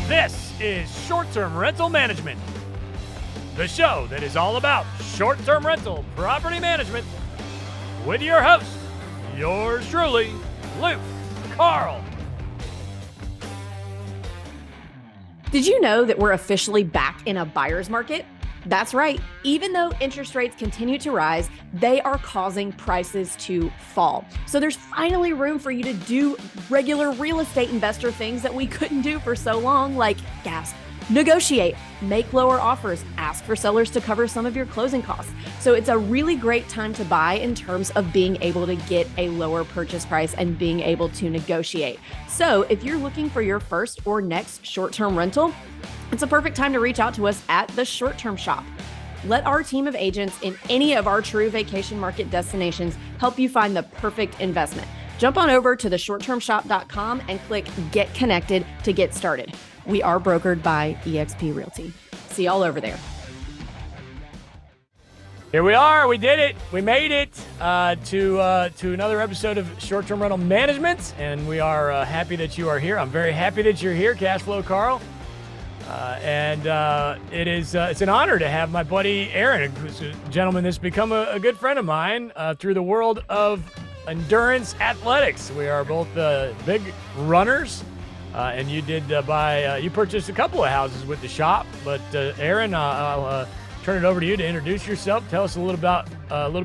This is Short-Term Rental Management, the show that is all about short-term rental property management with your host, yours truly, Luke Carl. Did you know that we're officially back in a buyer's market? That's right. Even though interest rates continue to rise, they are causing prices to fall. So there's finally room for you to do regular real estate investor things that we couldn't do for so long, like gasp, negotiate, make lower offers, ask for sellers to cover some of your closing costs. So it's a really great time to buy in terms of being able to get a lower purchase price and being able to negotiate. So if you're looking for your first or next short-term rental, it's a perfect time to reach out to us at the Short Term Shop. Let our team of agents in any of our true vacation market destinations help you find the perfect investment. Jump on over to theshorttermshop.com and click Get Connected to get started. We are brokered by eXp Realty. See y'all over there. Here we are. We did it. We made it to another episode of Short-Term Rental Management, and we are happy that you are here. I'm very happy that you're here, Cashflow Carl. It's an honor to have my buddy Aaron, who's a gentleman that's become a good friend of mine through the world of endurance athletics. We are both big runners, and you did you purchased a couple of houses with the shop. But Aaron, I'll turn it over to you to introduce yourself. Tell us a little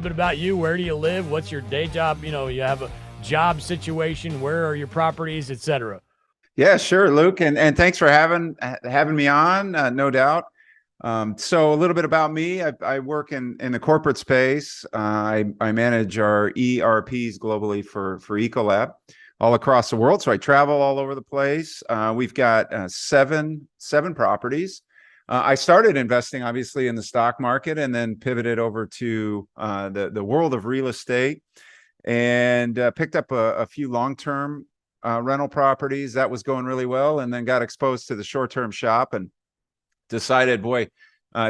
bit about you. Where do you live? What's your day job? You know, you have a job situation. Where are your properties, etc. Yeah, sure, Luke, and thanks for having me on. No doubt. So a little bit about me. I work in the corporate space. I manage our ERPs globally for Ecolab all across the world. So I travel all over the place. We've got seven properties. I started investing obviously in the stock market and then pivoted over to the world of real estate and picked up a few long-term rental properties. That was going really well, and then got exposed to the short-term shop and decided,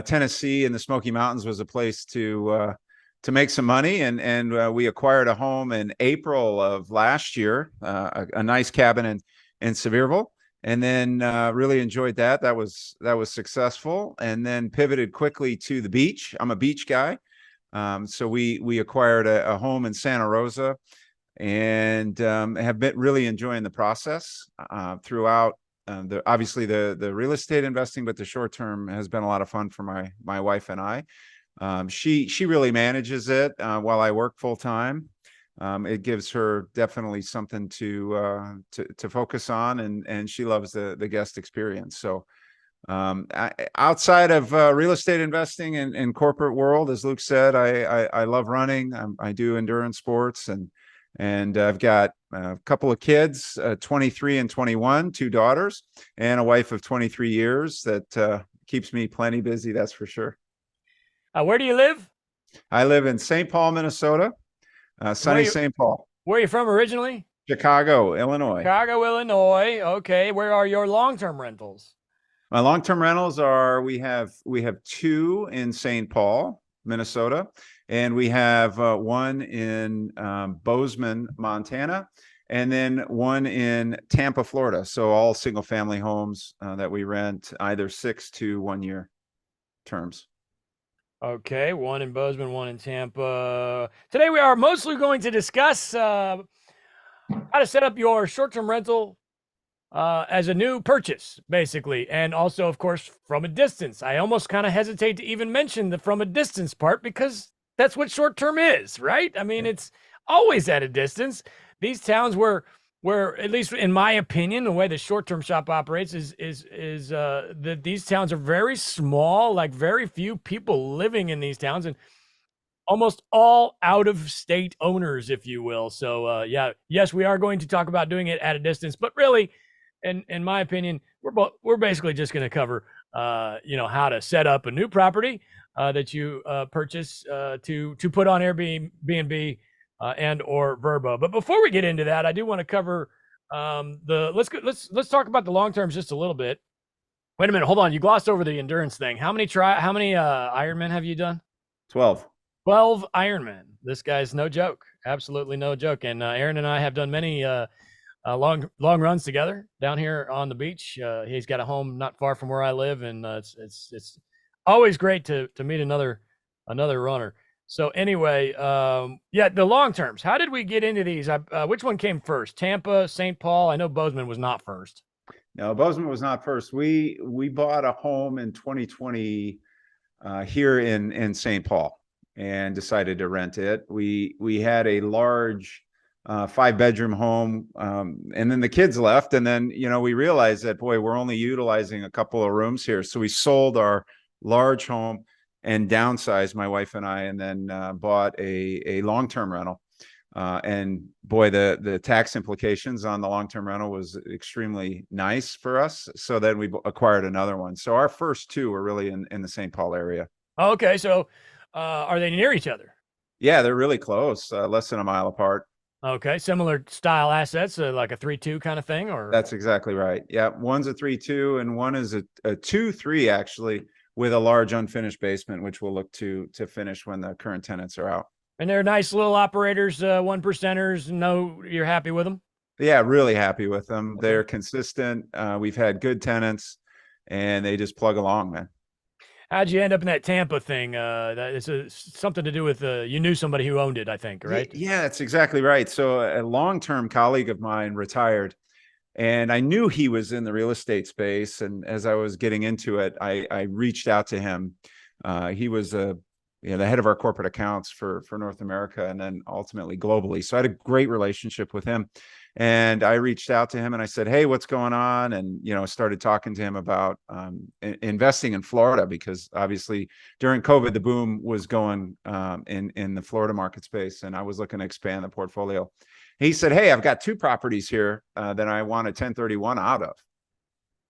Tennessee and the Smoky Mountains was a place to make some money. And we acquired a home in April of last year, a nice cabin in Sevierville, and then really enjoyed that. That was successful, and then pivoted quickly to the beach. I'm a beach guy, so we acquired a home in Santa Rosa, and have been really enjoying the process throughout. Obviously the real estate investing, but the short term has been a lot of fun for my wife and I. She really manages it while I work full time. It gives her definitely something to focus on, and she loves the guest experience. So outside of real estate investing and corporate world, as Luke said, I love running. I do endurance sports, and I've got a couple of kids, 23 and 21, two daughters, and a wife of 23 years that keeps me plenty busy, that's for sure. Where do you live? I live in St. Paul, Minnesota, sunny St. Paul. Where are you from originally? Chicago, Illinois. Chicago, Illinois. Okay. Where are your long-term rentals? My long-term rentals we have two in St. Paul, Minnesota, and we have one in Bozeman, Montana, and then one in Tampa, Florida. So all single family homes that we rent, either 6 to 1 year terms. Okay, one in Bozeman, one in Tampa. Today we are mostly going to discuss how to set up your short-term rental as a new purchase, basically, and also, of course, from a distance. I almost kind of hesitate to even mention the from a distance part, because that's what short-term is, right? I mean, it's always at a distance. These towns where at least in my opinion, the way the short-term shop operates is that these towns are very small, like very few people living in these towns, and almost all out-of-state owners, if you will. So, yes, we are going to talk about doing it at a distance, but really, in my opinion, we're basically just going to cover, how to set up a new property that you purchase to put on Airbnb and or Vrbo. But before we get into that, I do want to cover let's talk about the long terms just a little bit. Wait a minute, hold on. You glossed over the endurance thing. How many Ironman have you done? 12 Ironman. This guy's no joke. Absolutely no joke. And Aaron and I have done many long runs together down here on the beach. He's got a home not far from where I live, and it's always great to meet another runner. So anyway, yeah, the long terms. How did we get into these? Which one came first? Tampa, St. Paul? I know Bozeman was not first. No, Bozeman was not first. We bought a home in 2020 here in St. Paul and decided to rent it. We had a large 5-bedroom home, and then the kids left, and then we realized that, boy, we're only utilizing a couple of rooms here, so we sold our large home and downsized, my wife and I, and then bought a long-term rental. And boy, the tax implications on the long-term rental was extremely nice for us. So then we acquired another one. So our first two were really in the St. Paul area. Okay, so are they near each other? Yeah, they're really close, less than a mile apart. Okay, similar style assets, like a 3-2 kind of thing, or? That's exactly right. Yeah, one's a 3-2 and one is a 2-3 actually, with a large unfinished basement, which we'll look to finish when the current tenants are out. And they're nice little operators, 1%ers. No, you're happy with them? Yeah, really happy with them. Okay. They're consistent. We've had good tenants, and they just plug along, man. How'd you end up in that Tampa thing? That is something to do with you knew somebody who owned it, I think, right? Yeah, that's exactly right. So a long-term colleague of mine retired, and I knew he was in the real estate space. And as I was getting into it, I reached out to him. He was the head of our corporate accounts for North America and then ultimately globally. So I had a great relationship with him. And I reached out to him and I said, hey, what's going on? And, started talking to him about investing in Florida, because obviously during COVID, the boom was going in the Florida market space. And I was looking to expand the portfolio. He said, hey, I've got 2 properties here that I want a 1031 out of.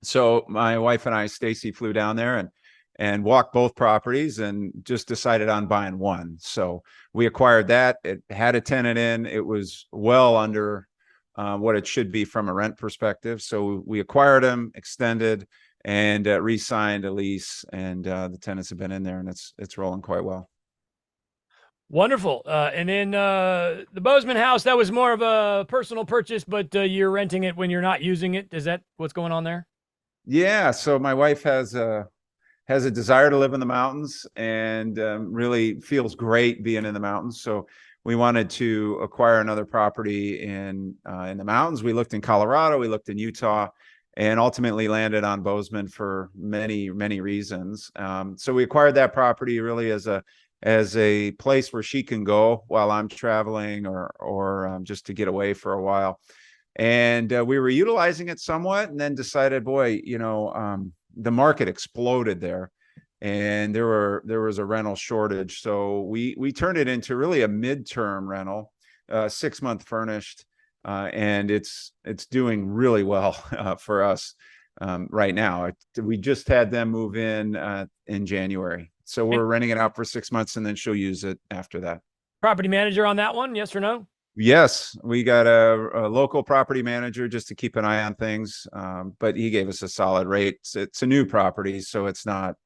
So my wife and I, Stacy, flew down there and walked both properties and just decided on buying one. So we acquired that. It had a tenant in. It was well under what it should be from a rent perspective. So we acquired them, extended, and re-signed a lease, and the tenants have been in there, and it's rolling quite well. Wonderful. And then the Bozeman house, that was more of a personal purchase, but you're renting it when you're not using it. Is that what's going on there? Yeah. So my wife has a desire to live in the mountains, and really feels great being in the mountains. So we wanted to acquire another property in the mountains. We looked in Colorado, we looked in Utah, and ultimately landed on Bozeman for many, many reasons. So we acquired that property really as a place where she can go while I'm traveling, or just to get away for a while. And we were utilizing it somewhat, and then decided, boy, the market exploded there, and there was a rental shortage. So we turned it into really a midterm rental, 6-month furnished, and it's doing really well for us right now. We just had them move in January, so we're renting it out for 6 months, and then she'll use it after that. Property manager on that one, yes or no? Yes, we got a local property manager just to keep an eye on things, but he gave us a solid rate. It's a new property, so it's not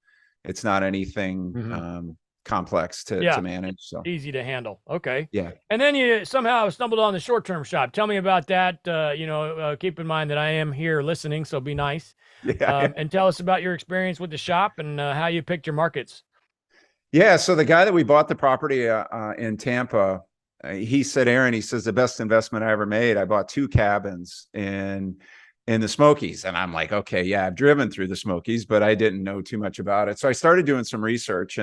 anything complex to manage. So easy to handle. Okay. Yeah. And then you somehow stumbled on the short-term shop. Tell me about that. Keep in mind that I am here listening, so be nice. Yeah. And tell us about your experience with the shop and how you picked your markets. Yeah. So the guy that we bought the property in Tampa, he said, Aaron, he says, the best investment I ever made. I bought 2 cabins in the Smokies. And I'm like, okay, yeah, I've driven through the Smokies, but I didn't know too much about it. So I started doing some research,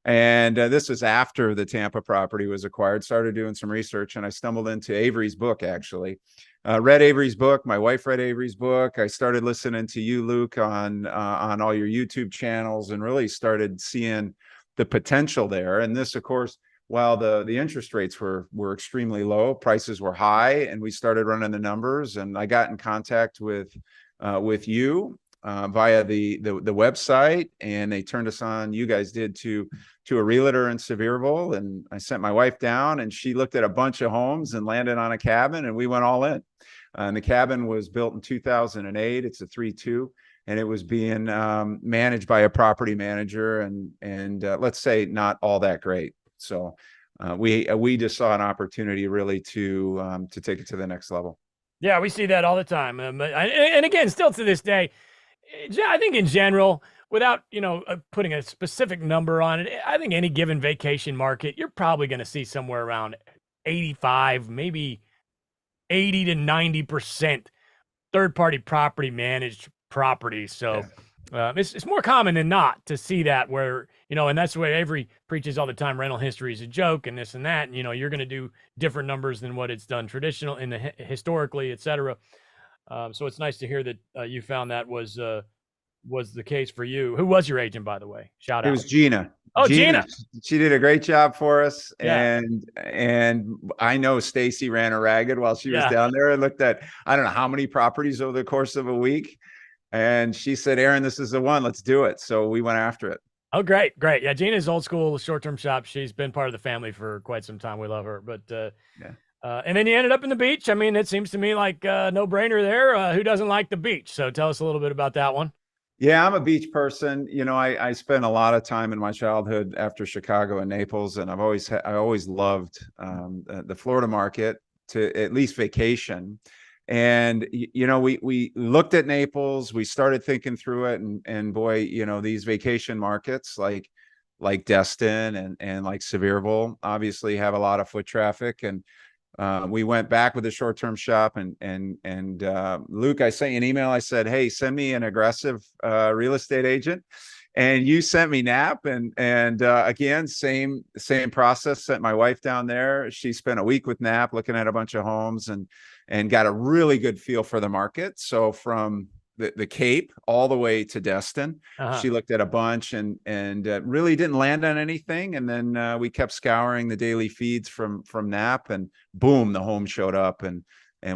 and this is after the Tampa property was acquired. Started doing some research, and I stumbled into Avery's book, actually. Read Avery's book. My wife read Avery's book. I started listening to you, Luke, on all your YouTube channels, and really started seeing the potential there. And this, of course, while the interest rates were extremely low, prices were high, and we started running the numbers. And I got in contact with you via the website, and they turned us on. You guys did to a realtor in Sevierville, and I sent my wife down, and she looked at a bunch of homes and landed on a cabin, and we went all in. And the cabin was built in 2008. It's a 3-2. And it was being managed by a property manager, and let's say not all that great. So we just saw an opportunity really to take it to the next level. Yeah, we see that all the time. And again, still to this day, I think in general, without putting a specific number on it, I think any given vacation market, you're probably going to see somewhere around 85, maybe 80 to 90% third-party property managed properties. So it's more common than not to see that where, and that's what Avery preaches all the time. Rental history is a joke and this and that. And, you're going to do different numbers than what it's done traditional in the historically, et cetera. So it's nice to hear that you found that was the case for you. Who was your agent, by the way? Shout out. It was Gina. Oh, Gina. She did a great job for us. Yeah. And I know Stacy ran her ragged while she was down there. I looked at, I don't know how many properties over the course of a week. And she said, Aaron, this is the one, let's do it. So we went after it. Oh, great. Great. Yeah. Gina's old school short-term shop. She's been part of the family for quite some time. We love her, but, and then you ended up in the beach. I mean, it seems to me like no brainer there. Who doesn't like the beach? So tell us a little bit about that one. Yeah, I'm a beach person. I spent a lot of time in my childhood after Chicago and Naples, and I always loved the Florida market, to at least vacation. And we looked at Naples, we started thinking through it, and boy, these vacation markets like Destin and like Sevierville obviously have a lot of foot traffic. And we went back with the short-term shop, and Luke, I sent you an email. I said, hey, send me an aggressive real estate agent. And you sent me Nap, and again, same process. Sent my wife down there. She spent a week with Nap looking at a bunch of homes and got a really good feel for the market. So from the Cape all the way to Destin, she looked at a bunch and really didn't land on anything. And then we kept scouring the daily feeds from Nap, and boom, the home showed up, and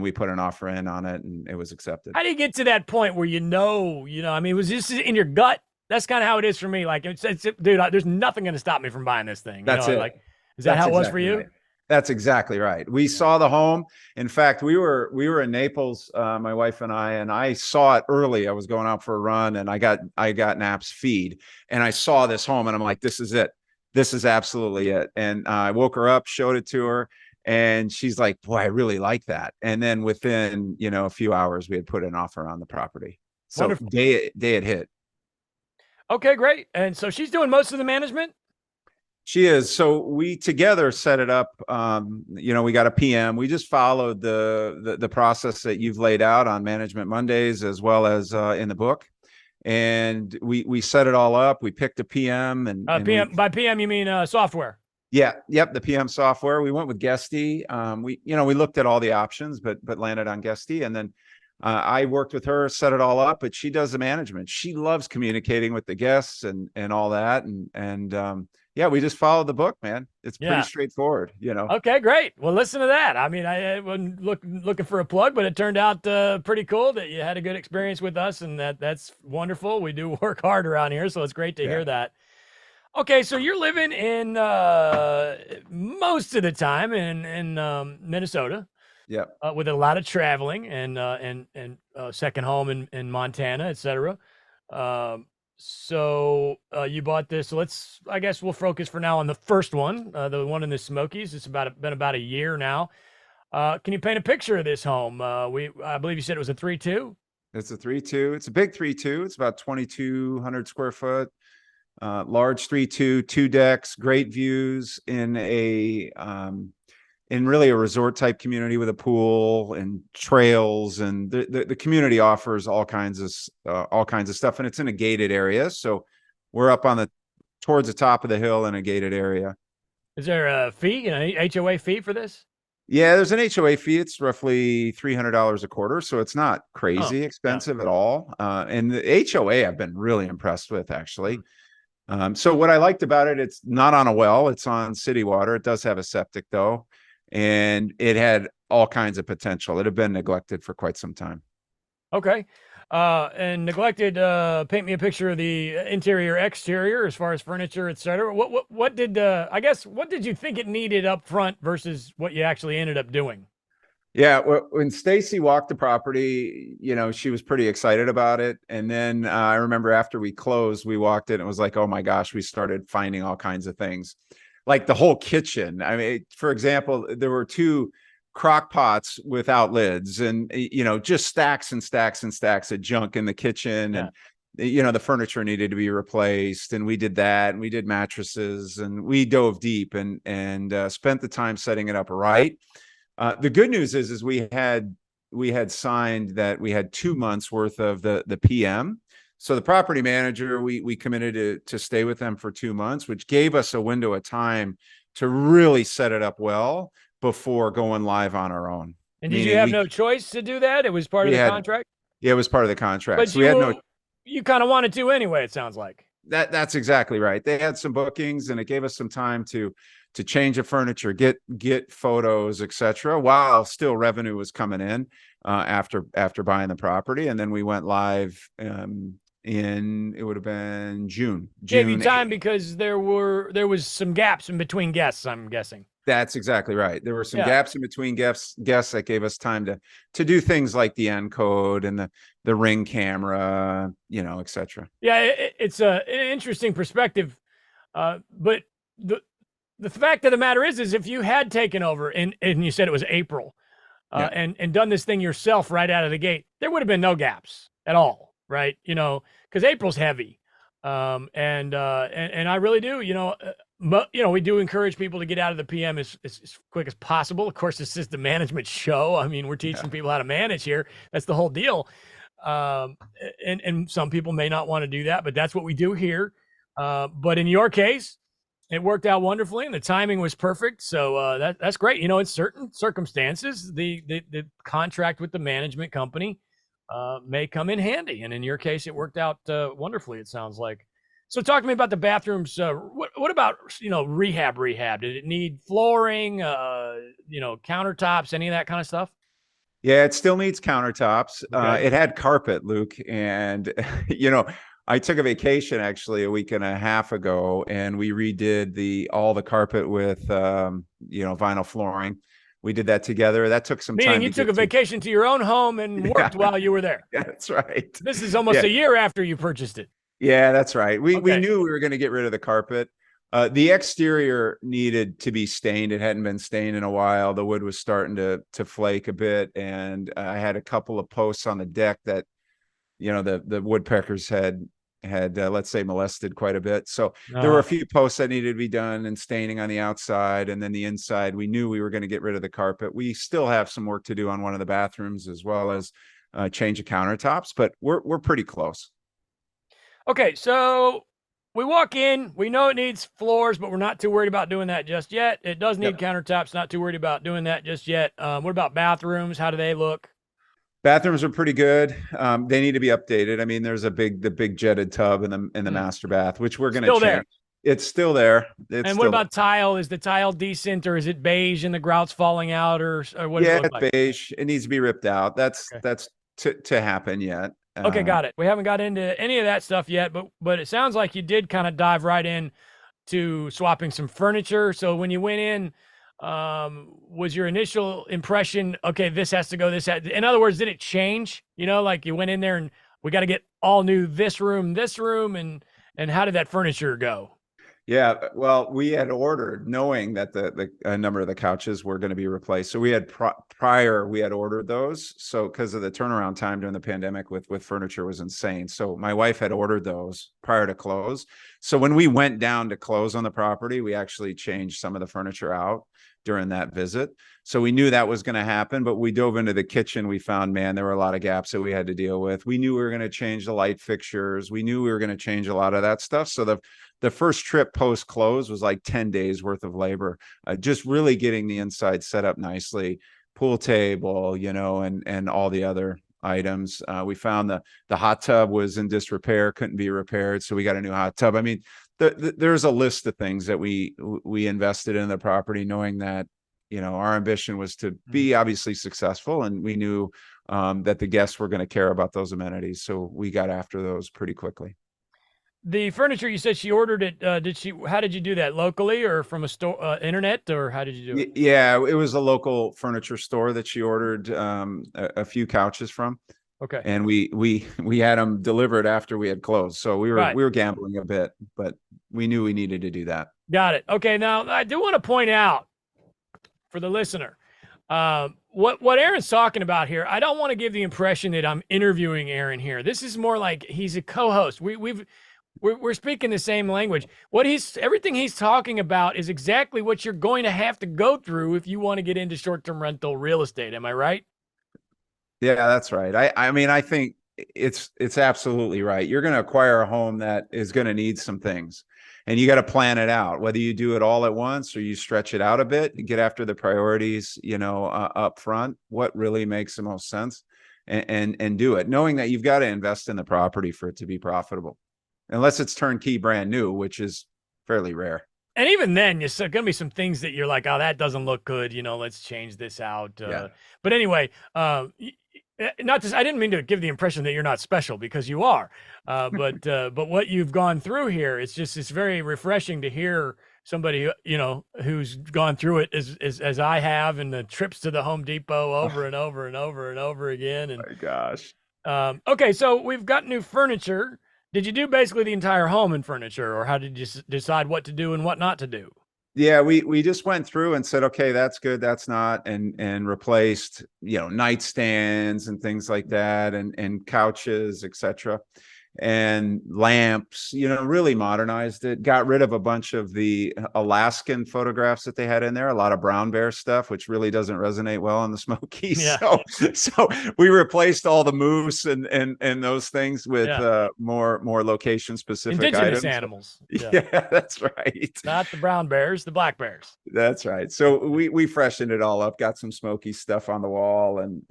we put an offer in on it, and it was accepted. How do you get to that point where I mean, was this in your gut? That's kind of how it is for me. Like, it's dude, there's nothing going to stop me from buying this thing. That's it. Like, is that how it was for you? Right. That's exactly right. We saw the home. In fact, we were in Naples, my wife and I saw it early. I was going out for a run, and I got Nap's feed, and I saw this home, and I'm like, this is it. This is absolutely it. And I woke her up, showed it to her, and she's like, boy, I really like that. And then within, a few hours, we had put an offer on the property. So Wonderful. day it hit. Okay, great. And so she's doing most of the management? She is. So we together set it up. We got a PM. We just followed the process that you've laid out on Management Mondays, as well as in the book. And we set it all up. We picked a PM, and by PM you mean software? Yeah. Yep. The PM software. We went with Guesty. We looked at all the options, but landed on Guesty. And then I worked with her, set it all up, but she does the management. She loves communicating with the guests and all that. And yeah, we just followed the book, man. It's pretty straightforward, Okay, great. Well, listen to that. I mean, I wasn't looking for a plug, but it turned out pretty cool that you had a good experience with us, and that's wonderful. We do work hard around here, so it's great to hear that. Okay, so you're living in most of the time in Minnesota. Yeah. With a lot of traveling and second home in Montana, et cetera. So you bought this. So I guess we'll focus for now on the first one, the one in the Smokies. It's been about a year now. Can you paint a picture of this home? I believe you said it was a 3-2. It's a 3-2. It's a big 3-2. It's about 2,200 square foot, large 3-2, 2 decks, great views in really a resort type community with a pool and trails, and the community offers all kinds of stuff, and it's in a gated area. So we're up towards the top of the hill in a gated area. Is there a fee, HOA fee for this? Yeah, there's an HOA fee. It's roughly $300 a quarter. So it's not crazy expensive at all. And the HOA I've been really impressed with, actually. So what I liked about it, it's not on a well, it's on city water. It does have a septic though. And it had all kinds of potential. It had been neglected for quite some time. Okay. And neglected, paint me a picture of the interior, exterior, as far as furniture, et cetera. What did you think it needed up front versus what you actually ended up doing? Yeah. When Stacy walked the property, she was pretty excited about it. And then I remember after we closed, we walked in, it was like, oh my gosh, we started finding all kinds of things. Like the whole kitchen. I mean, for example, there were two crock pots without lids, and just stacks and stacks and stacks of junk in the kitchen. Yeah. And the furniture needed to be replaced, and we did that, and we did mattresses, and we dove deep and spent the time setting it up right. The good news is we had signed that we had 2 months worth of the PM. So the property manager, we committed to stay with them for 2 months, which gave us a window of time to really set it up well before going live on our own. And did you have no choice to do that? It was part of the contract? Yeah, it was part of the contract. But so we had no. You kind of wanted to anyway, it sounds like. That's exactly right. They had some bookings, and it gave us some time to change the furniture, get photos, etc., while still revenue was coming in after buying the property. And then we went live it would have been June. Gave you time because there was some gaps in between guests, I'm guessing. That's exactly right. There were some gaps in between guests that gave us time to do things like the encode and the Ring camera, etc. Yeah, it's an interesting perspective. But the fact of the matter is if you had taken over and you said it was April and done this thing yourself right out of the gate, there would have been no gaps at all, right? Because April's heavy. And I really do, we do encourage people to get out of the PM as quick as possible. Of course, this is the management show. I mean, we're teaching people how to manage here. That's the whole deal. And some people may not want to do that, but that's what we do here. But in your case, it worked out wonderfully and the timing was perfect. So that's great. In certain circumstances, the contract with the management company may come in handy. And in your case, it worked out wonderfully, it sounds like. So talk to me about the bathrooms. What about, rehab? Did it need flooring, countertops, any of that kind of stuff? Yeah, it still needs countertops. Okay. It had carpet, Luke. And, I took a vacation actually a week and a half ago, and we redid all the carpet with, vinyl flooring. We did that together. That took some time. Meaning you took a vacation to your own home and worked while you were there. Yeah, that's right. This is almost a year after you purchased it. Yeah, that's right. We knew we were going to get rid of the carpet. The exterior needed to be stained. It hadn't been stained in a while. The wood was starting to flake a bit, and I had a couple of posts on the deck that, the woodpeckers had let's say molested quite a bit. So there were a few posts that needed to be done and staining on the outside, and then the inside. We knew we were going to get rid of the carpet. We still have some work to do on one of the bathrooms, as well as change the countertops, but we're pretty close. Okay, so we walk in, we know it needs floors, but we're not too worried about doing that just yet. It does need countertops, not too worried about doing that just yet. What about bathrooms? How do they look? Bathrooms are pretty good. They need to be updated. I mean, there's the big jetted tub in the master bath, which we're going to change. There. It's still there. And what about tile? Is the tile decent, or is it beige and the grout's falling out, or what? Yeah, it's beige. It needs to be ripped out. That's to happen yet. Okay, got it. We haven't got into any of that stuff yet, but it sounds like you did kind of dive right in to swapping some furniture. So when you went in, was your initial impression, okay, this has to go, in other words, did it change? Like you went in there and we got to get all new this room, and how did that furniture go? Yeah, well, we had ordered knowing that the number of the couches were going to be replaced. So we had we had ordered those. So because of the turnaround time during the pandemic with furniture was insane. So my wife had ordered those prior to close. So when we went down to close on the property, we actually changed some of the furniture out during that visit. So we knew that was going to happen, but we dove into the kitchen. We found, man, there were a lot of gaps that we had to deal with. We knew we were going to change the light fixtures. We knew we were going to change a lot of that stuff. So the first trip post close was like 10 days worth of labor, just really getting the inside set up nicely, pool table, and all the other items. We found the hot tub was in disrepair, couldn't be repaired. So we got a new hot tub. I mean, there's a list of things that we invested in the property, knowing that, our ambition was to be obviously successful. And we knew that the guests were going to care about those amenities. So we got after those pretty quickly. The furniture, you said she ordered it. How did you do that? Locally or from a store, internet, or how did you do it? Yeah, it was a local furniture store that she ordered a few couches from. Okay. And we had them delivered after we had closed. So we were gambling a bit, but we knew we needed to do that. Got it. Okay. Now I do want to point out for the listener, What Aaron's talking about here, I don't want to give the impression that I'm interviewing Aaron here. This is more like he's a co-host. We're speaking the same language. Everything he's talking about is exactly what you're going to have to go through if you want to get into short-term rental real estate. Am I right? Yeah, that's right. I mean, I think it's absolutely right. You're going to acquire a home that is going to need some things, and you got to plan it out. Whether you do it all at once or you stretch it out a bit, get after the priorities, up front. What really makes the most sense, and do it, knowing that you've got to invest in the property for it to be profitable, unless it's turnkey brand new, which is fairly rare. And even then, there's going to be some things that you're like, oh, that doesn't look good. Let's change this out. Yeah. But anyway, I didn't mean to give the impression that you're not special, because you are. But what you've gone through here, it's very refreshing to hear somebody, who's gone through it as I have, and the trips to the Home Depot over and over and over and over again. And my gosh. Okay, so we've got new furniture. Did you do basically the entire home in furniture, or how did you decide what to do and what not to do? Yeah, we just went through and said, okay, that's good, that's not, and replaced, nightstands and things like that, and couches, etc. And lamps, really modernized it, got rid of a bunch of the Alaskan photographs that they had in there, a lot of brown bear stuff, which really doesn't resonate well in the Smokies. Yeah. So we replaced all the moose and those things with more location specific indigenous items. Animals. Yeah, that's right. Not the brown bears, the black bears. That's right. So we freshened it all up, got some Smoky stuff on the wall, and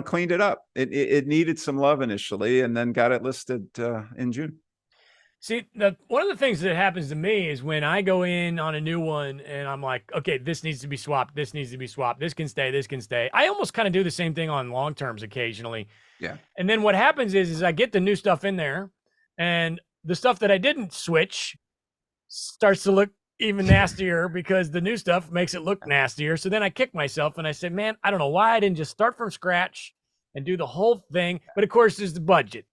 cleaned it up. It needed some love initially, and then got it listed in June. See, one of the things that happens to me is when I go in on a new one and I'm like, okay, this needs to be swapped. This needs to be swapped. This can stay. This can stay. I almost kind of do the same thing on long terms occasionally. Yeah. And then what happens is I get the new stuff in there, and the stuff that I didn't switch starts to look even nastier because the new stuff makes it look nastier. So then I kick myself and I say, man, I don't know why I didn't just start from scratch and do the whole thing. But of course, there's the budget.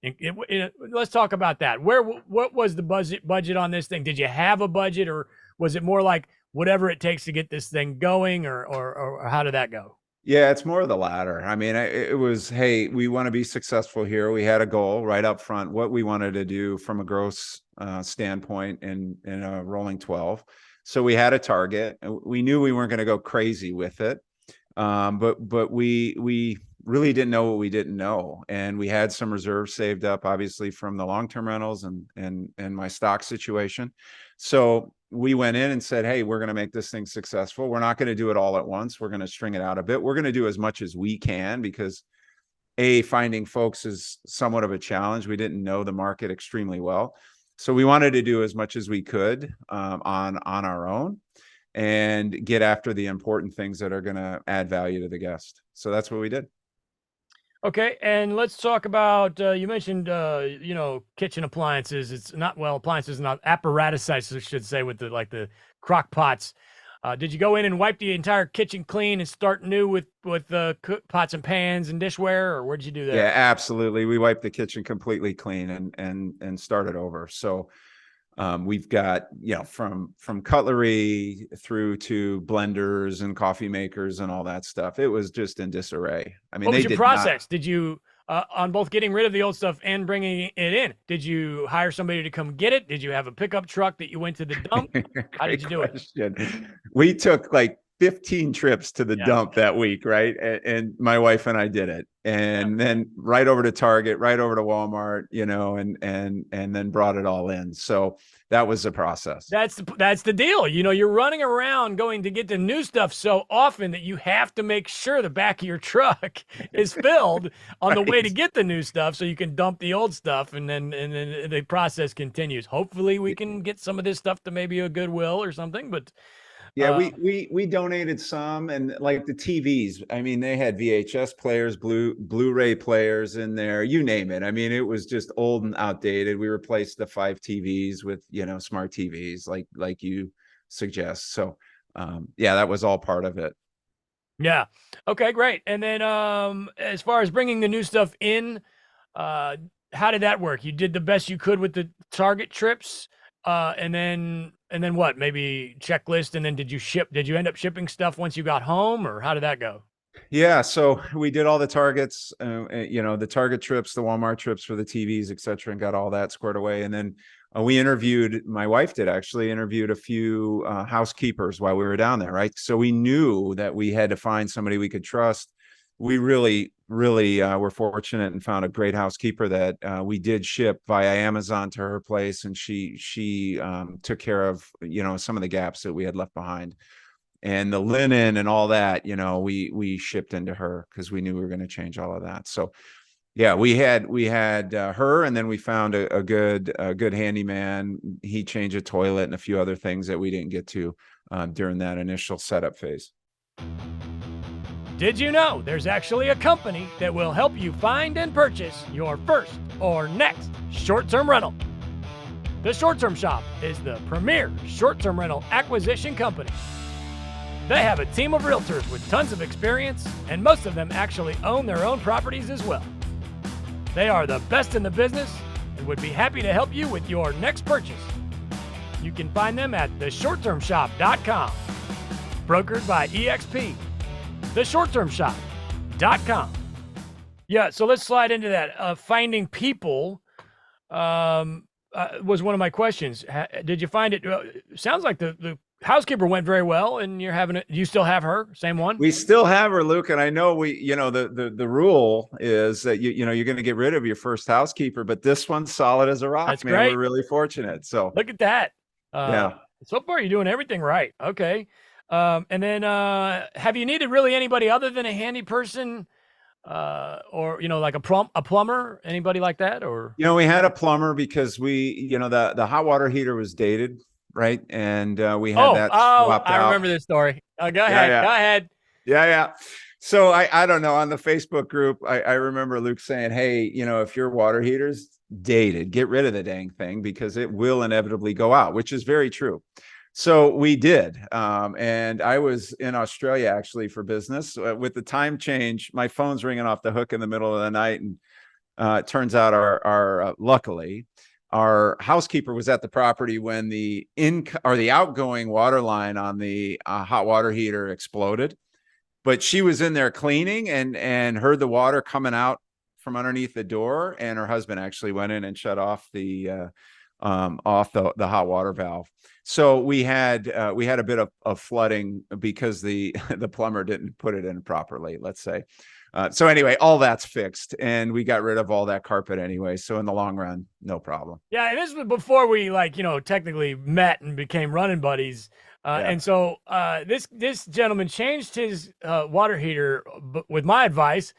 Let's talk about that. What was the budget on this thing? Did you have a budget, or was it more like whatever it takes to get this thing going, or how did that go? Yeah, it's more of the latter. I mean, it was, hey, we want to be successful here. We had a goal right up front, what we wanted to do from a gross standpoint in a rolling 12. So we had a target. We knew we weren't going to go crazy with it. But we really didn't know what we didn't know. And we had some reserves saved up, obviously, from the long-term rentals and my stock situation. So we went in and said, hey, we're going to make this thing successful. We're not going to do it all at once. We're going to string it out a bit. We're going to do as much as we can, because finding folks is somewhat of a challenge. We didn't know the market extremely well. So we wanted to do as much as we could on our own, and get after the important things that are going to add value to the guest. So that's what we did. Okay, and let's talk about, you mentioned, kitchen appliances. It's not, appliances, not apparatus, I should say, with the crock pots. Did you go in and wipe the entire kitchen clean and start new with pots and pans and dishware, or where'd you do that? Yeah, absolutely. We wiped the kitchen completely clean and started over. So we've got, from cutlery through to blenders and coffee makers and all that stuff. It was just in disarray. I mean, what was your process? Did you, on both getting rid of the old stuff and bringing it in, did you hire somebody to come get it? Did you have a pickup truck that you went to the dump? How did you do it? We took like 15 trips to the dump that week, right? And my wife and I did it. And then right over to Target, right over to Walmart, and then brought it all in. So that was the process. That's the deal. You're running around going to get the new stuff so often that you have to make sure the back of your truck is filled on the way to get the new stuff, so you can dump the old stuff, and then the process continues. Hopefully we can get some of this stuff to maybe a Goodwill or something, but yeah, we donated some, and like the TVs, I mean, they had VHS players, Blu-ray players in there, you name it. I mean, it was just old and outdated. We replaced the 5 TVs with, smart TVs like you suggest. So, yeah, that was all part of it. Yeah. Okay, great. And then as far as bringing the new stuff in, how did that work? You did the best you could with the Target trips. And then what? Maybe checklist, and then did you end up shipping stuff once you got home, or how did that go? Yeah, so we did all the Targets, the Target trips, the Walmart trips for the TVs, et cetera, and got all that squared away. And then my wife did actually interviewed a few housekeepers while we were down there, right? So we knew that we had to find somebody we could trust. We really, really were fortunate and found a great housekeeper that we did ship via Amazon to her place, and she took care of some of the gaps that we had left behind. And the linen and all that, we shipped into her because we knew we were going to change all of that. So yeah, we had her, and then we found a good handyman. He changed a toilet and a few other things that we didn't get to during that initial setup phase. Did you know there's actually a company that will help you find and purchase your first or next short-term rental? The Short Term Shop is the premier short-term rental acquisition company. They have a team of realtors with tons of experience, and most of them actually own their own properties as well. They are the best in the business and would be happy to help you with your next purchase. You can find them at theshorttermshop.com. Brokered by EXP. Theshorttermshop.com. Yeah, so let's slide into that. Finding people was one of my questions. Did you find it? Sounds like the housekeeper went very well, and you still have her, same one? We still have her, Luke, and I know the rule is that you're going to get rid of your first housekeeper, but this one's solid as a rock. That's man. great. We're really fortunate. So look at that. Yeah. So far, you're doing everything right. Okay. And then have you needed really anybody other than a handy person, or like a plumber, anybody like that? Or we had a plumber because the hot water heater was dated. Right. And we had that swapped out. I remember this story. Go ahead. Go ahead. Yeah. So I don't know, on the Facebook group, I remember Luke saying, hey, if your water heater's dated, get rid of the dang thing because it will inevitably go out, which is very true. So we did. And I was in Australia actually for business. With the time change, my phone's ringing off the hook in the middle of the night. And it turns out luckily, our housekeeper was at the property when the outgoing water line on the hot water heater exploded, but she was in there cleaning and heard the water coming out from underneath the door. And her husband actually went in and shut off the hot water valve. So we had a bit of flooding because the plumber didn't put it in properly, let's say. So anyway, all that's fixed, and we got rid of all that carpet anyway. So in the long run, no problem. Yeah, and this was before we technically met and became running buddies. And so this gentleman changed his water heater with my advice,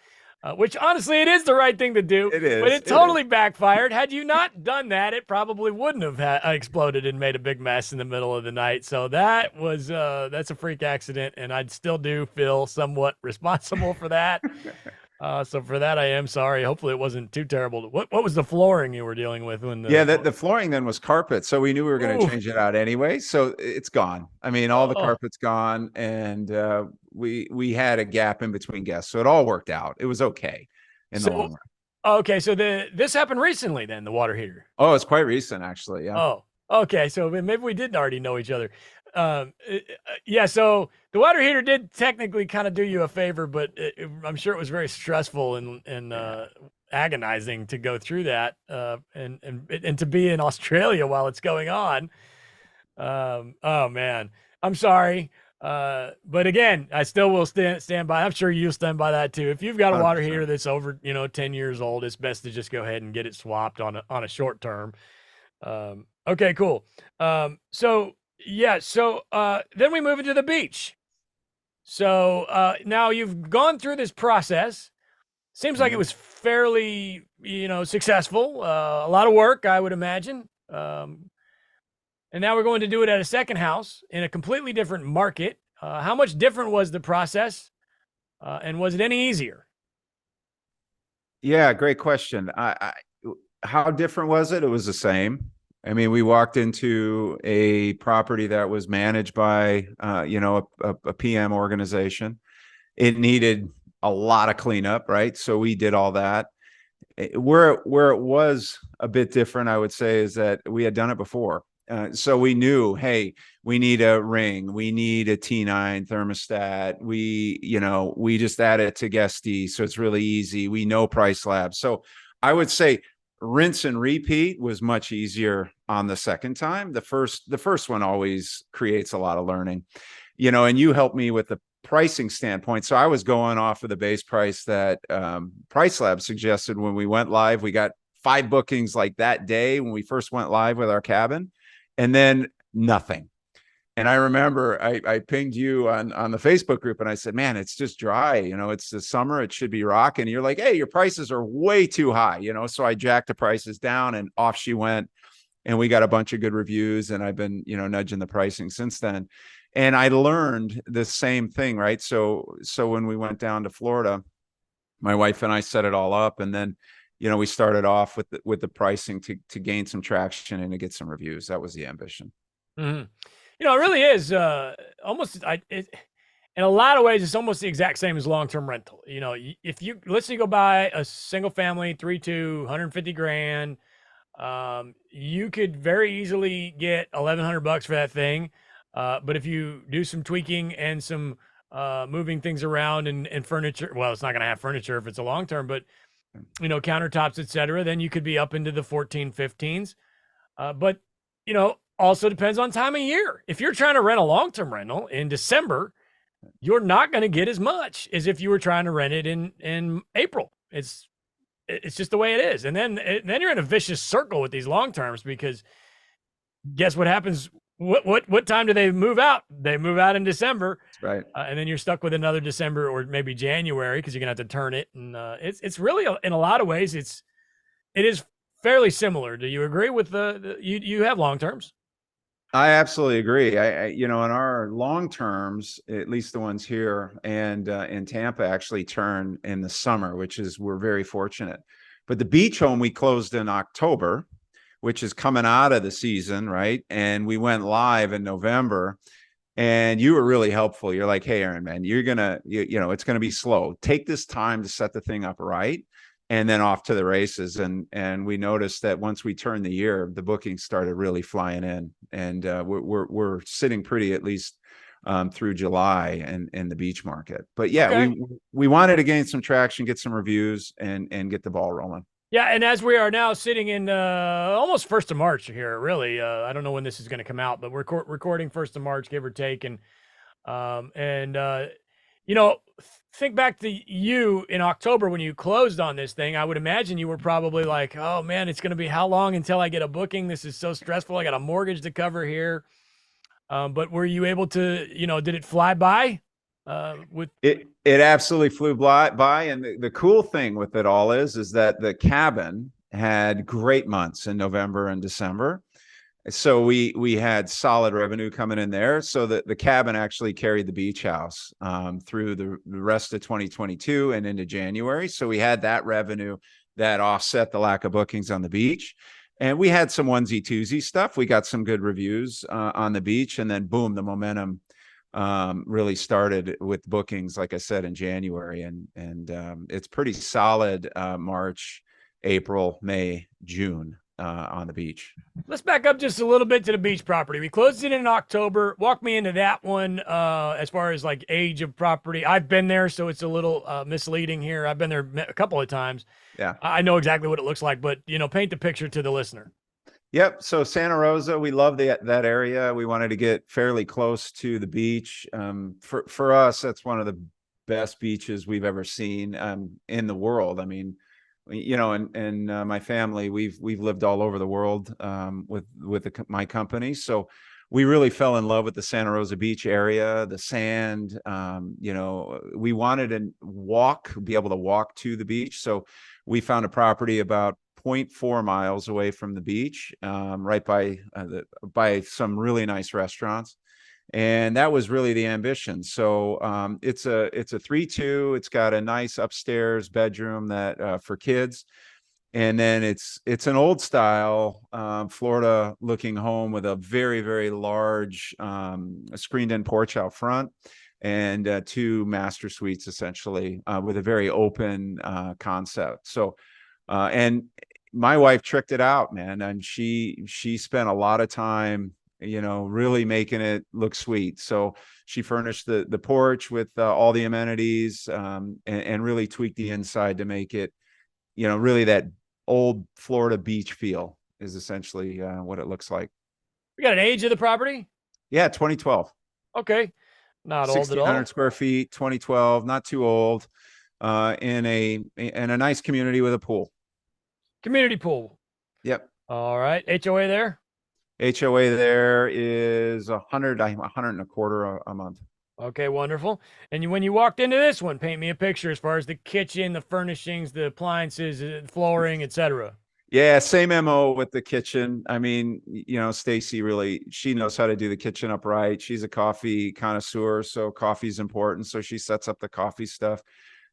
which honestly, it is the right thing to do. It is, but it totally backfired. Had you not done that, it probably wouldn't have exploded and made a big mess in the middle of the night. So that's a freak accident, and I'd still do feel somewhat responsible for that. So for that, I am sorry. Hopefully, it wasn't too terrible. What was the flooring you were dealing with when the flooring then was carpet, so we knew we were going to change it out anyway. So it's gone. I mean, all the carpet's gone, and we had a gap in between guests, so it all worked out. It was okay in the long run. Okay, so this happened recently then, the water heater. Oh, it's quite recent actually. Yeah. Oh, okay. So maybe we didn't already know each other. Yeah, so the water heater did technically kind of do you a favor, but I'm sure it was very stressful and agonizing to go through that, and to be in Australia while it's going on. Oh man, I'm sorry. But again, I still will stand by. I'm sure you'll stand by that too. If you've got a water heater that's over, 10 years old, it's best to just go ahead and get it swapped on a short term. Okay, cool. So then we move into the beach. So now you've gone through this process. Seems like it was fairly, successful. A lot of work, I would imagine. And now we're going to do it at a second house in a completely different market. How much different was the process? And was it any easier? Yeah, great question. How different was it? It was the same. I mean, we walked into a property that was managed by, a PM organization. It needed a lot of cleanup, right? So we did all that. Where it was a bit different, I would say, is that we had done it before. So we knew, hey, we need a ring, we need a T9 thermostat. We just add it to Guesty, so it's really easy. We know Price Labs. So I would say rinse and repeat was much easier on the second time. The first one always creates a lot of learning, and you helped me with the pricing standpoint. So I was going off of the base price that Price Lab suggested when we went live. We got 5 bookings like that day when we first went live with our cabin, and then nothing. And I remember I pinged you on the Facebook group and I said, man, it's just dry. It's the summer. It should be rocking. And you're like, hey, your prices are way too high. So I jacked the prices down and off she went. And we got a bunch of good reviews. And I've been, nudging the pricing since then. And I learned the same thing, right? So when we went down to Florida, my wife and I set it all up. And then, we started off with the pricing to gain some traction and to get some reviews. That was the ambition. Mm-hmm. It really is almost. In a lot of ways, it's almost the exact same as long-term rental. If let's say you go buy a single family 3-2, 150 grand, you could very easily get $1,100 for that thing. But if you do some tweaking and some moving things around and furniture, well, it's not going to have furniture if it's a long-term, but countertops, etc., then you could be up into the 14, 15s. But also depends on time of year. If you're trying to rent a long-term rental in December, you're not going to get as much as if you were trying to rent it in April. It's just the way it is. And then you're in a vicious circle with these long terms, because guess what happens? What time do they move out? They move out in December. That's right. And then you're stuck with another December or maybe January, because you're gonna have to turn it. And it's really, in a lot of ways, it is fairly similar. Do you agree with you have long terms? I absolutely agree. In our long terms, at least the ones here and in Tampa, actually turn in the summer, we're very fortunate. But the beach home we closed in October, which is coming out of the season, right? And we went live in November, and you were really helpful. You're like, hey, Aaron, man, you're gonna, it's gonna be slow. Take this time to set the thing up right, and then off to the races. And we noticed that once we turned the year, the bookings started really flying in, and we're sitting pretty, at least through July, and in the beach market. But yeah, okay, we wanted to gain some traction, get some reviews, and get the ball rolling. Yeah, and as we are now sitting in almost 1st of March here, really, I don't know when this is going to come out, but we're recording 1st of March, give or take, and think back to you in October when you closed on this thing. I would imagine you were probably like, oh man, it's going to be how long until I get a booking? This is so stressful. I got a mortgage to cover here. But were you able to, did it fly by? It absolutely flew by. And the cool thing with it all is that the cabin had great months in November and December. So we had solid revenue coming in there. So that the cabin actually carried the beach house through the rest of 2022 and into January. So we had that revenue that offset the lack of bookings on the beach. And we had some onesie twosie stuff. We got some good reviews on the beach, and then boom, the momentum really started with bookings, like I said, in January, and it's pretty solid March, April, May, June on the beach. Let's back up just a little bit to the beach property. We closed it in October. Walk me into that one as far as like age of property. I've been there, so it's a little misleading here. I've been there a couple of times. Yeah, I know exactly what it looks like, but paint the picture to the listener. Yep. So Santa Rosa, we love that area. We wanted to get fairly close to the beach. For us, that's one of the best beaches we've ever seen in the world. I mean, and my family, we've lived all over the world with my company. So we really fell in love with the Santa Rosa Beach area, the sand. We wanted to be able to walk to the beach. So we found a property about 0.4 miles away from the beach, right by some really nice restaurants. And that was really the ambition. So it's a 3-2. It's got a nice upstairs bedroom that for kids. And then it's an old style Florida looking home with a very, very large screened in porch out front, and 2 master suites essentially with a very open concept. So and my wife tricked it out, man. And she spent a lot of time, really making it look sweet. So she furnished the porch with all the amenities, and really tweaked the inside to make it, really that old Florida beach feel is essentially what it looks like. We got an age of the property? Yeah, 2012. Okay. Not old at all. 1,600 square feet, 2012, not too old, in a nice community with a pool. Community pool. Yep. All right. HOA there? HOA there is 100 and a quarter a month. Okay, wonderful. And when you walked into this one, paint me a picture as far as the kitchen, the furnishings, the appliances, flooring, etc. Yeah, same MO with the kitchen. I mean, Stacy really, she knows how to do the kitchen upright. She's a coffee connoisseur, so coffee's important. So she sets up the coffee stuff.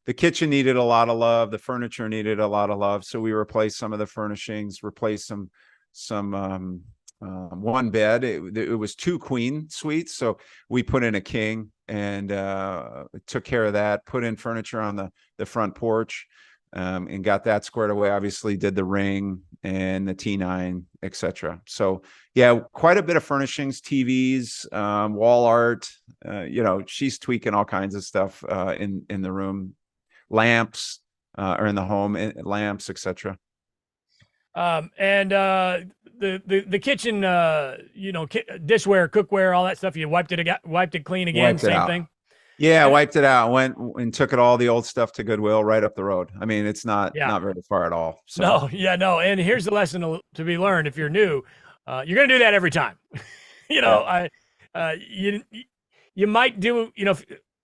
The kitchen needed a lot of love. The furniture needed a lot of love. So we replaced some of the furnishings, replaced some one bed. It was 2 queen suites. So we put in a king and took care of that, put in furniture on the front porch. And got that squared away. Obviously did the ring and the T9, etc. So yeah, quite a bit of furnishings, TVs, wall art, she's tweaking all kinds of stuff in the room, lamps, or in the home, lamps, etc. And the kitchen, dishware, cookware, all that stuff, you wiped it clean again, same thing. Yeah, wiped it out, went and took all the old stuff to Goodwill right up the road. I mean, it's not very far at all. So. No. And here's the lesson to be learned. If you're new, you're going to do that every time. You might do,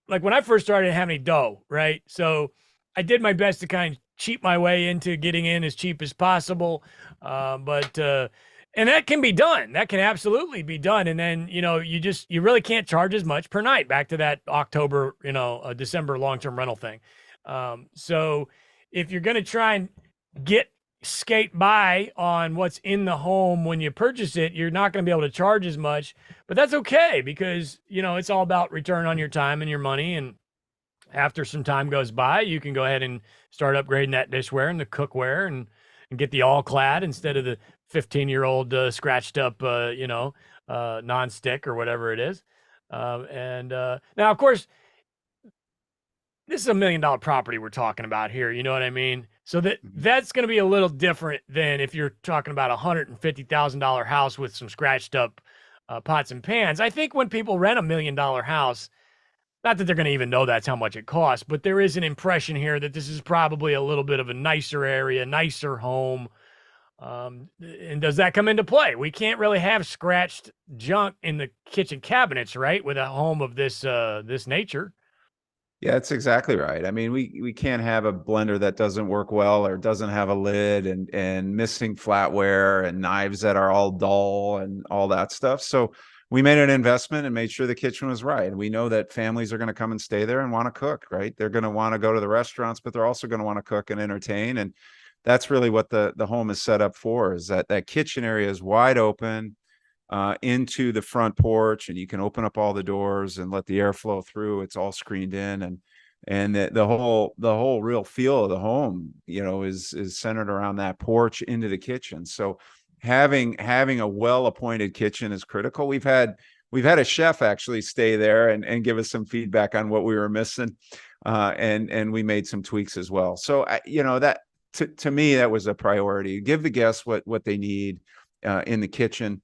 like when I first started, I didn't have any dough, right? So I did my best to kind of cheat my way into getting in as cheap as possible. And that can be done. That can absolutely be done. And then, you really can't charge as much per night, back to that October, December long-term rental thing. So if you're going to try and skate by on what's in the home when you purchase it, you're not going to be able to charge as much, but that's okay because, it's all about return on your time and your money. And after some time goes by, you can go ahead and start upgrading that dishware and the cookware and get the all clad instead of the 15-year-old scratched up, non-stick or whatever it is. Now, of course, this is $1 million property we're talking about here. You know what I mean? So that's going to be a little different than if you're talking about a $150,000 house with some scratched up pots and pans. I think when people rent $1 million house, not that they're going to even know that's how much it costs, but there is an impression here that this is probably a little bit of a nicer area, nicer home. And does that come into play? We can't really have scratched junk in the kitchen cabinets, right? With a home of this nature. Yeah, that's exactly right. I mean, we can't have a blender that doesn't work well or doesn't have a lid and missing flatware and knives that are all dull and all that stuff. So we made an investment and made sure the kitchen was right. And we know that families are going to come and stay there and want to cook, right? They're going to want to go to the restaurants, but they're also going to want to cook and entertain. And that's really what the home is set up for, is that kitchen area is wide open into the front porch, and you can open up all the doors and let the air flow through. It's all screened in, and the whole real feel of the home, is centered around that porch into the kitchen. So having a well-appointed kitchen is critical. We've had a chef actually stay there and give us some feedback on what we were missing, and we made some tweaks as well. So that to me, that was a priority. Give the guests what they need in the kitchen,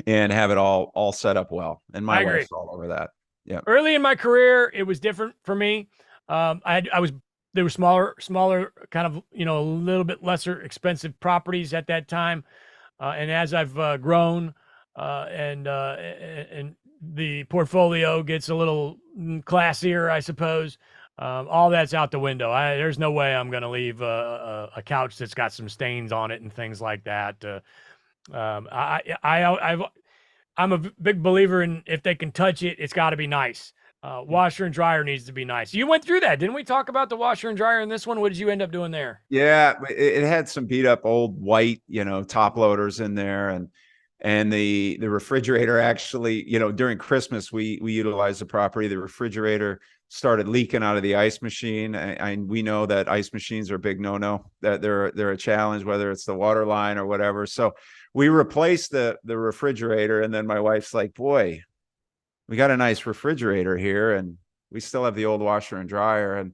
and have it all set up well. And my wife's all over that. Yeah. Early in my career, it was different for me. There were smaller kind of, a little bit lesser expensive properties at that time. And as I've grown, and the portfolio gets a little classier, I suppose, all that's out the window. There's no way I'm going to leave a couch that's got some stains on it and things like that. I'm a big believer in, if they can touch it, it's got to be nice. Washer and dryer needs to be nice. You went through that. Didn't we talk about the washer and dryer in this one? What did you end up doing there? Yeah, it had some beat up old white, top loaders in there. and the refrigerator actually, during Christmas, we utilized the property. The refrigerator started leaking out of the ice machine. And we know that ice machines are a big no-no, that they're a challenge, whether it's the water line or whatever. So we replaced the refrigerator, and then my wife's like, boy, we got a nice refrigerator here, and we still have the old washer and dryer, and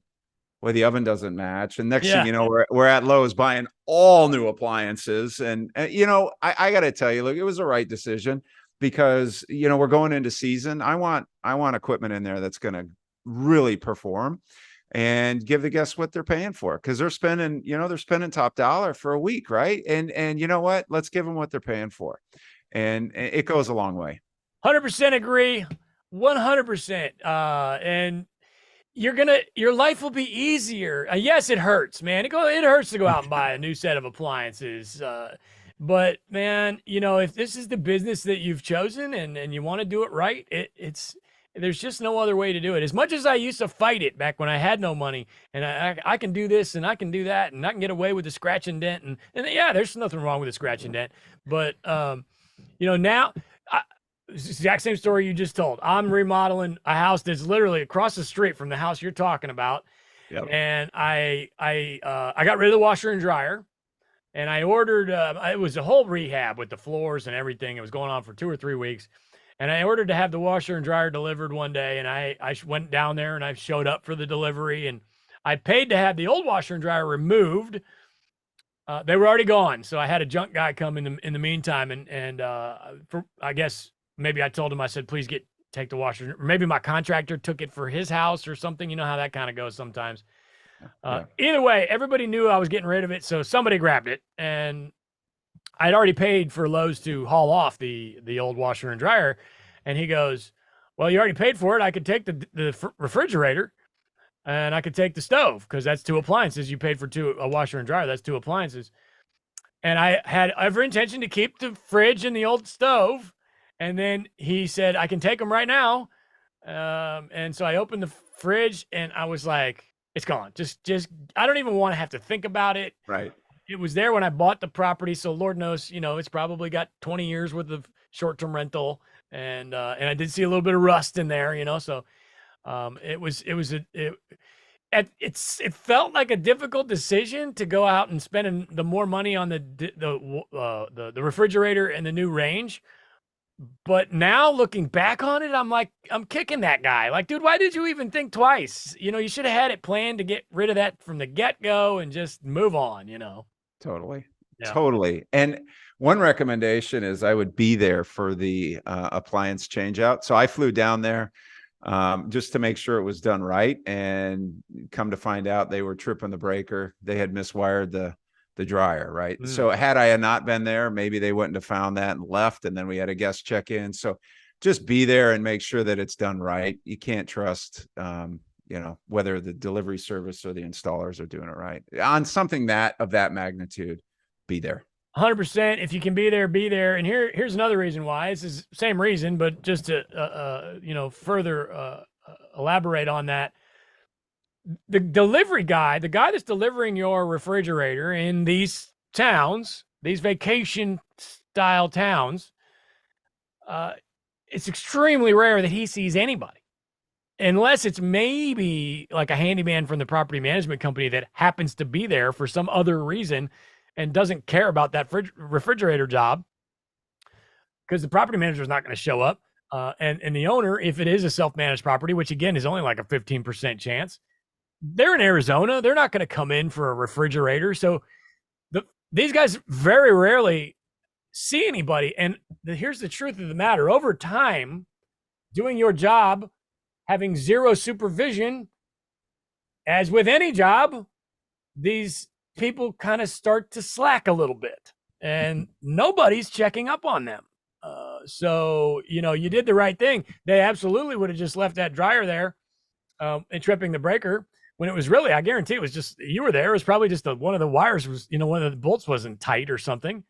boy, the oven doesn't match. And next thing you know, we're at Lowe's buying all new appliances. And I got to tell you, look, it was the right decision, because we're going into season. I want equipment in there that's going to really perform and give the guests what they're paying for, because they're spending top dollar for a week, right? And you know what? Let's give them what they're paying for, and it goes a long way. 100% agree. 100%. And your life will be easier. Yes, it hurts, man. It hurts to go out and buy a new set of appliances. But man, if this is the business that you've chosen and you want to do it right, there's just no other way to do it. As much as I used to fight it back when I had no money, and I can do this and I can do that, and I can get away with the scratch and dent, and yeah, there's nothing wrong with a scratch and dent. But now, exact same story you just told. I'm remodeling a house that's literally across the street from the house you're talking about. Yep. And I got rid of the washer and dryer, and I ordered, it was a whole rehab with the floors and everything. It was going on for 2 or 3 weeks. And I ordered to have the washer and dryer delivered one day. And I went down there and I showed up for the delivery, and I paid to have the old washer and dryer removed. They were already gone. So I had a junk guy come in the meantime. And I guess maybe I told him, I said, please take the washer. Or maybe my contractor took it for his house or something. You know how that kind of goes sometimes. Either way, everybody knew I was getting rid of it. So somebody grabbed it, and I'd already paid for Lowe's to haul off the old washer and dryer. And he goes, well, you already paid for it. I could take the refrigerator, and I could take the stove, because that's 2 appliances. You paid for a washer and dryer. That's 2 appliances. And I had every intention to keep the fridge and the old stove. And then he said, I can take them right now. And so I opened the fridge, and I was like, it's gone. Just, I don't even want to have to think about it. Right. It was there when I bought the property. So Lord knows, it's probably got 20 years worth of short-term rental. And I did see a little bit of rust in there, so it felt like a difficult decision to go out and spend the more money on the refrigerator and the new range. But now looking back on it, I'm like, I'm kicking that guy. Like, dude, why did you even think twice? You should have had it planned to get rid of that from the get-go and just move on, Totally. Yeah. Totally. And one recommendation is I would be there for the appliance change out. So I flew down there just to make sure it was done right. And come to find out, they were tripping the breaker. They had miswired the dryer, right? So had I not been there, maybe they wouldn't have found that and left, and then we had a guest check in. So just be there and make sure that it's done right. You can't trust whether the delivery service or the installers are doing it right. On something of that magnitude, be there. 100%. If you can be there, be there. And here's another reason why. This is the same reason, but just to further elaborate on that. The delivery guy, the guy that's delivering your refrigerator in these towns, these vacation style towns, it's extremely rare that he sees anybody, unless it's maybe like a handyman from the property management company that happens to be there for some other reason and doesn't care about that refrigerator job, because the property manager is not going to show up. And the owner, if it is a self-managed property, which again is only like a 15% chance, they're in Arizona. They're not going to come in for a refrigerator. So these guys very rarely see anybody. And here's the truth of the matter. Over time, doing your job, having zero supervision, as with any job, these people kind of start to slack a little bit, and nobody's checking up on them. So, you did the right thing. They absolutely would have just left that dryer there and tripping the breaker, when it was really, I guarantee it was just, you were there. It was probably just one of the wires was, one of the bolts wasn't tight or something.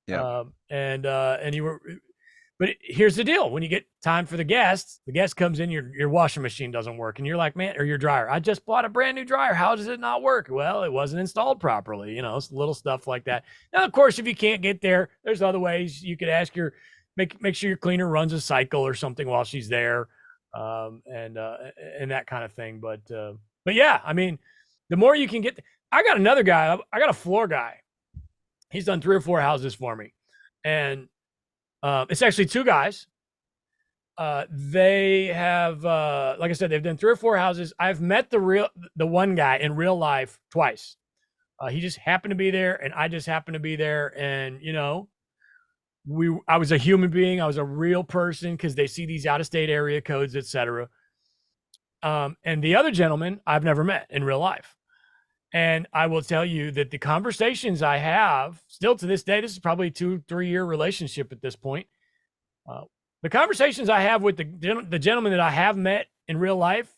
Yeah. And you were, But here's the deal: when you get time for the guest comes in, your washing machine doesn't work, and you're like, man, or your dryer. I just bought a brand new dryer. How does it not work? Well, it wasn't installed properly. You know, little stuff like that. Now, of course, if you can't get there, there's other ways you could ask make sure your cleaner runs a cycle or something while she's there, and that kind of thing. But yeah, I mean, the more you can get. I got another guy. I got a floor guy. He's done 3 or 4 houses for me, and it's actually 2 guys. They have, like I said, they've done 3 or 4 houses. I've met the one guy in real life twice. He just happened to be there, and I just happened to be there. And you know, I was a human being. I was a real person because they see these out of state area codes, etc. And the other gentleman I've never met in real life. And I will tell you that the conversations I have still to this day, this is probably a 2-3 year relationship at this point. The conversations I have with the gentleman that I have met in real life,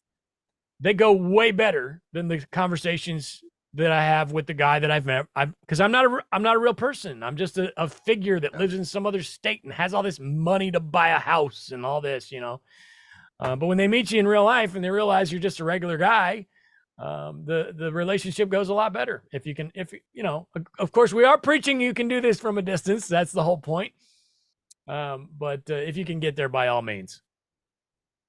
they go way better than the conversations that I have with the guy that I've met. Because I'm not a real person. I'm just a figure that lives in some other state and has all this money to buy a house and all this, you know. But when they meet you in real life and they realize you're just a regular guy, the relationship goes a lot better if you know, of course we are preaching you can do this from a distance. That's the whole point. But if you can get there, by all means.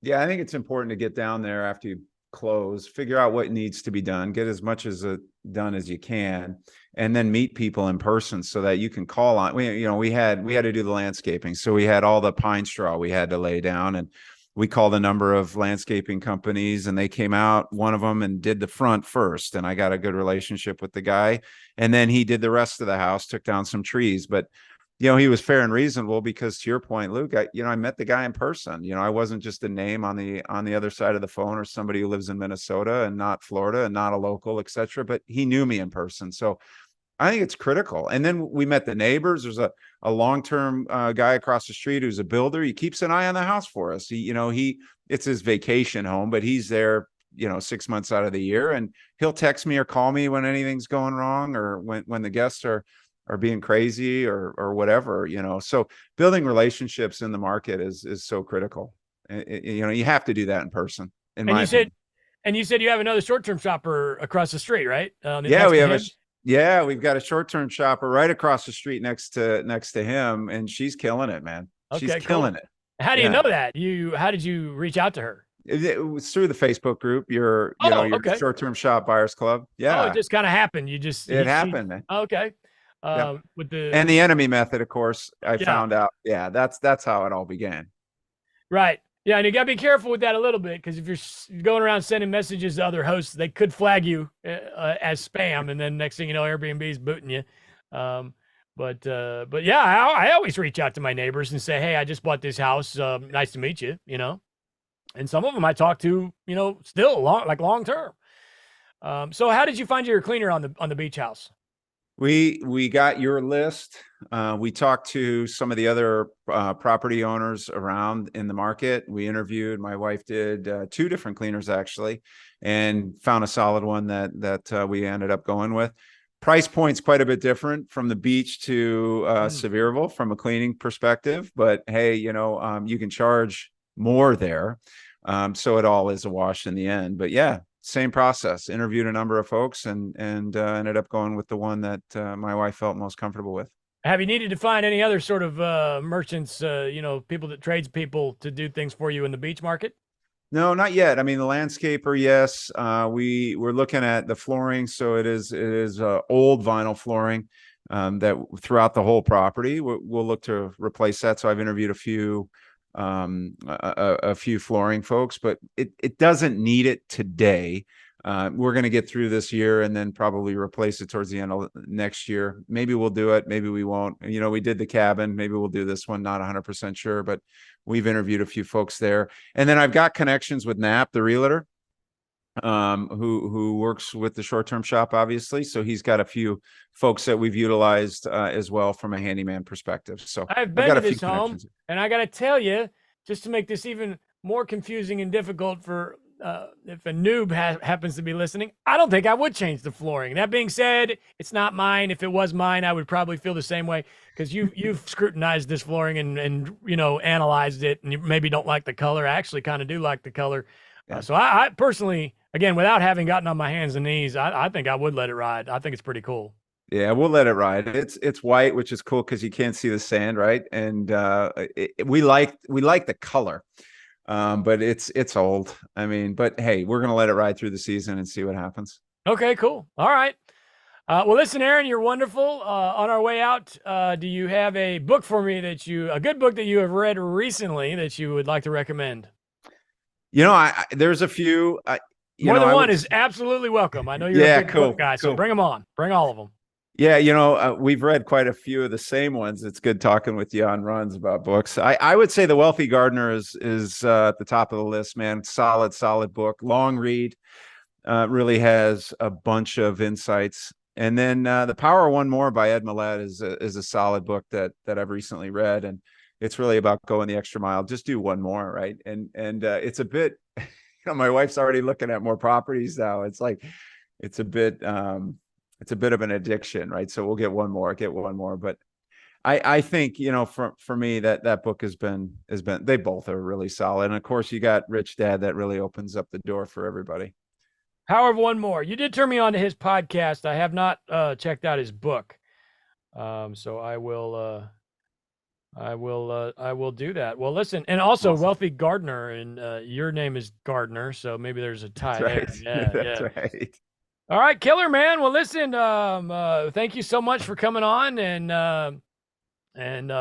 Yeah, I think it's important to get down there after you close, figure out what needs to be done, get as much as done as you can, and then meet people in person so that you can call on. We had to do the landscaping, so we had all the pine straw we had to lay down, and we called a number of landscaping companies, and they came out, one of them, and did the front first. And I got a good relationship with the guy. And then he did the rest of the house, took down some trees. But, you know, he was fair and reasonable because, to your point, Luke, I met the guy in person. You know, I wasn't just a name on the other side of the phone, or somebody who lives in Minnesota and not Florida and not a local, etc. But he knew me in person. So I think it's critical. And then we met the neighbors. There's a long-term guy across the street who's a builder. He keeps an eye on the house for us. It's his vacation home, but he's there, 6 months out of the year, and he'll text me or call me when anything's going wrong, or when the guests are being crazy or whatever, So building relationships in the market is so critical. You have to do that in person. You said you have another short-term shopper across the street, right? Yeah, we've got a short-term shopper right across the street next to him, and she's killing it, man. She's killing it. How do you know that? How did you reach out to her? It was through the Facebook group, your short-term shop buyers club. Yeah. Oh, it just kind of happened. It happened, man. Okay. With the enemy method, of course, I found out. Yeah, that's how it all began. Right. Yeah, and you got to be careful with that a little bit, because if you're going around sending messages to other hosts, they could flag you as spam, and then next thing you know, Airbnb's booting you. But yeah, I always reach out to my neighbors and say, hey, I just bought this house. Nice to meet you. And some of them I talk to, still long term. So how did you find your cleaner on the beach house? We got your list. We talked to some of the other property owners around in the market. We interviewed, my wife did 2 different cleaners actually, and found a solid one that we ended up going with. Price point's quite a bit different from the beach to Sevierville from a cleaning perspective, but hey, you can charge more there. So it all is a wash in the end. But yeah, same process. Interviewed a number of folks and ended up going with the one that my wife felt most comfortable with. Have you needed to find any other sort of merchants, people that trades people to do things for you in the beach market? No, not yet. I mean, the landscaper, yes. We're looking at the flooring. So it is old vinyl flooring that throughout the whole property. We'll look to replace that. So I've interviewed a few flooring folks, but it doesn't need it today. We're going to get through this year and then probably replace it towards the end of next year. Maybe we'll do it. Maybe we won't. We did the cabin. Maybe we'll do this one. Not 100% sure, but we've interviewed a few folks there. And then I've got connections with Knapp, the realtor, who works with the short-term shop, obviously. So he's got a few folks that we've utilized as well from a handyman perspective. So I've been to this home, and I got to tell you, just to make this even more confusing and difficult for if a noob happens to be listening, I don't think I would change the flooring. That being said, it's not mine. If it was mine, I would probably feel the same way, because you've scrutinized this flooring and analyzed it, and you maybe don't like the color. I actually kind of do like the color. Yeah. So I personally, again, without having gotten on my hands and knees, I think I would let it ride. I think it's pretty cool. Yeah, we'll let it ride. It's white, which is cool because you can't see the sand, right? And we like the color, but it's old. I mean, but hey, we're gonna let it ride through the season and see what happens. Okay, cool. All right. Well, listen, Aaron, you're wonderful. On our way out, do you have a book for me a good book that you have read recently that you would like to recommend? There's a few. More than one is absolutely welcome. I know you're a big book guy, so bring them on. Bring all of them. Yeah, we've read quite a few of the same ones. It's good talking with you on runs about books. I would say The Wealthy Gardener is at the top of the list, man. Solid book, long read, really has a bunch of insights. And then The Power of One More by Ed Mylett is a solid book that I've recently read, and it's really about going the extra mile. Just do one more, right? And it's a bit, my wife's already looking at more properties now. It's like it's a bit of an addiction, right? So we'll get one more. But I think, for me, that book has been, they both are really solid. And of course you got Rich Dad that really opens up the door for everybody. Power of One More. You did turn me on to his podcast. I have not checked out his book. So I will do that. Well, listen, and also awesome. Wealthy Gardener, and your name is Gardiner, so maybe there's a tie there. Yeah, That's right. All right, killer, man. Well, listen, thank you so much for coming on, and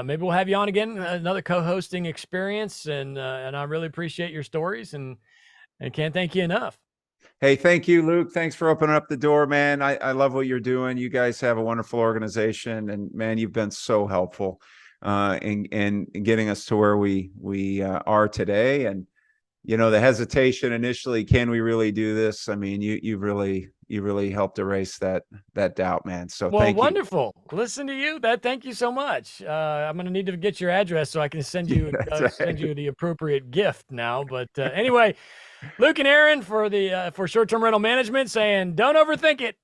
maybe we'll have you on again, another co-hosting experience, and I really appreciate your stories, and can't thank you enough. Hey, thank you, Luke. Thanks for opening up the door, man. I love what you're doing. You guys have a wonderful organization, and man, you've been so helpful in getting us to where we are today. And the hesitation initially, can we really do this? I mean, you really helped erase that doubt, man. So thank you. Wonderful. Listen to you. Thank you so much. I'm going to need to get your address so I can send you you the appropriate gift now. But anyway, Luke and Aaron for short-term rental management saying, don't overthink it.